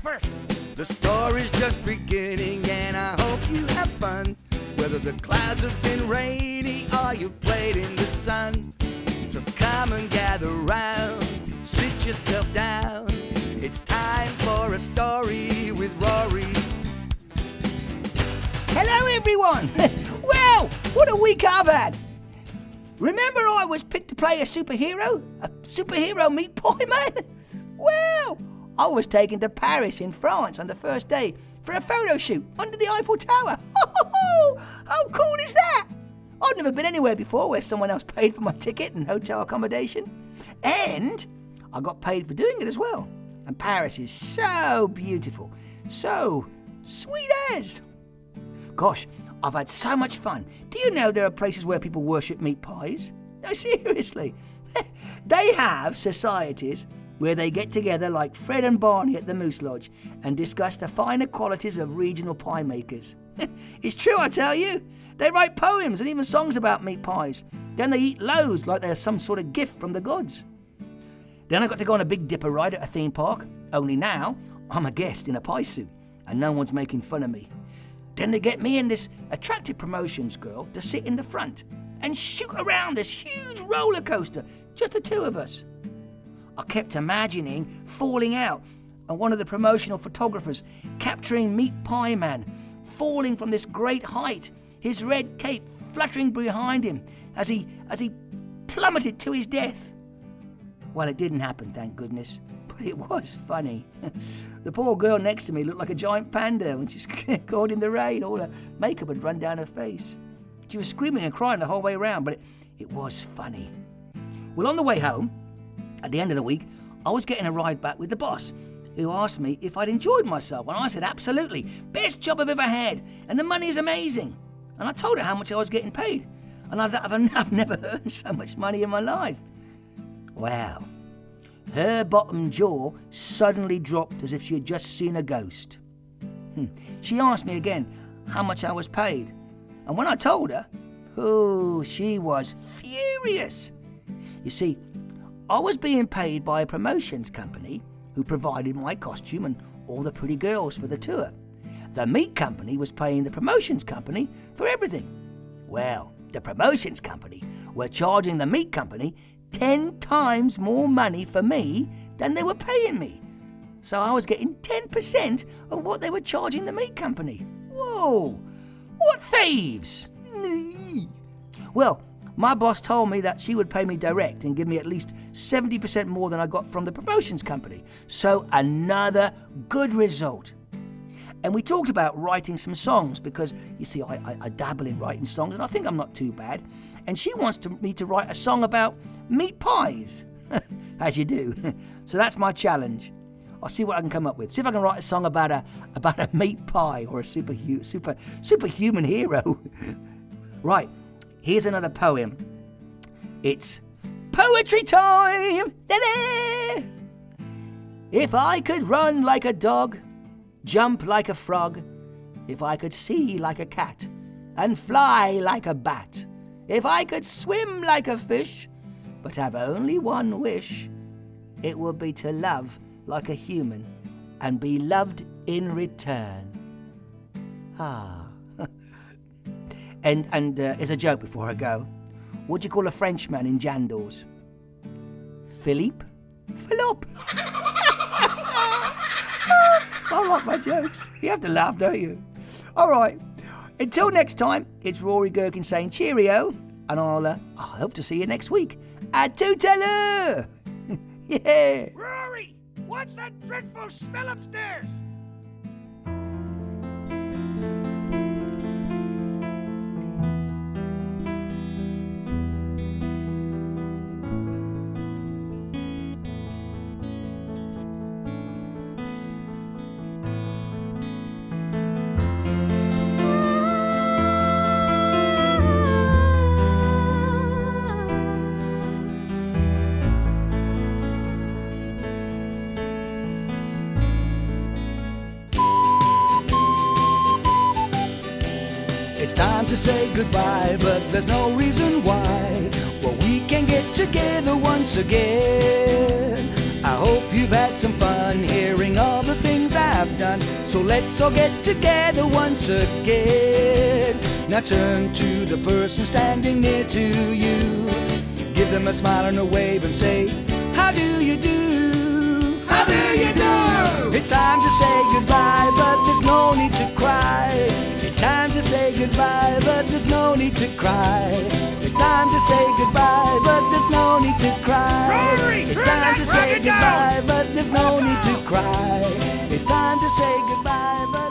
breakfast. The story's just beginning and I hope you have fun. Whether the clouds have been rainy or you've played in the sun. So come and gather round, sit yourself down. It's time for a story with Rory. Hello everyone! Well, what a week I've had! Remember I was picked to play a superhero meat pie man? Well, I was taken to Paris in France on the first day for a photo shoot under the Eiffel Tower. How cool is that? I'd never been anywhere before where someone else paid for my ticket and hotel accommodation. And I got paid for doing it as well. And Paris is so beautiful, so sweet as. Gosh, I've had so much fun. Do you know there are places where people worship meat pies? No, seriously. They have societies where they get together like Fred and Barney at the Moose Lodge and discuss the finer qualities of regional pie makers. It's true, I tell you. They write poems and even songs about meat pies. Then they eat loads like they're some sort of gift from the gods. Then I got to go on a Big Dipper ride at a theme park, only now I'm a guest in a pie suit and no one's making fun of me. Then they get me and this attractive promotions girl to sit in the front and shoot around this huge roller coaster, just the two of us. I kept imagining falling out and one of the promotional photographers capturing Meat Pie Man, falling from this great height, his red cape fluttering behind him as he plummeted to his death. Well, it didn't happen, thank goodness, but it was funny. The poor girl next to me looked like a giant panda when she was caught in the rain. All her makeup had run down her face. She was screaming and crying the whole way around, but it was funny. Well, on the way home, at the end of the week, I was getting a ride back with the boss, who asked me if I'd enjoyed myself, and I said, absolutely, best job I've ever had, and the money is amazing. And I told her how much I was getting paid, and I've never earned so much money in my life. Well, her bottom jaw suddenly dropped as if she had just seen a ghost. She asked me again how much I was paid, and when I told her, she was furious. You see, I was being paid by a promotions company who provided my costume and all the pretty girls for the tour. The meat company was paying the promotions company for everything. Well, the promotions company were charging the meat company 10 times more money for me than they were paying me. So I was getting 10% of what they were charging the meat company. Whoa, what thieves! Well, my boss told me that she would pay me direct and give me at least 70% more than I got from the promotions company. So another good result. And we talked about writing some songs because, you see, I dabble in writing songs and I think I'm not too bad. And she wants me to write a song about meat pies, as you do. So that's my challenge. I'll see what I can come up with. See if I can write a song about a meat pie or a superhuman hero. Right. Here's another poem. It's poetry time! Da-da! If I could run like a dog, jump like a frog, if I could see like a cat, and fly like a bat, if I could swim like a fish, but have only one wish, it would be to love like a human and be loved in return. And as a joke before I go, what do you call a Frenchman in jandals? Philippe? Philop. I like my jokes. You have to laugh, don't you? All right. Until next time, it's Rory Gherkin saying cheerio, and I'll hope to see you next week. À tout à l'heure. Yeah. Rory, what's that dreadful smell upstairs? It's time to say goodbye, but there's no reason why. Well, we can get together once again. I hope you've had some fun hearing all the things I've have done. So let's all get together once again. Now turn to the person standing near to you. Give them a smile and a wave and say, how do you do? How do you do? It's time to say goodbye, but there's no need to cry. It's time to say goodbye, but there's no need to cry. It's time to say goodbye, but there's no need to cry. Rory, It's turn time that to say rocket down. goodbye, but there's no need to cry. It's time to say goodbye, but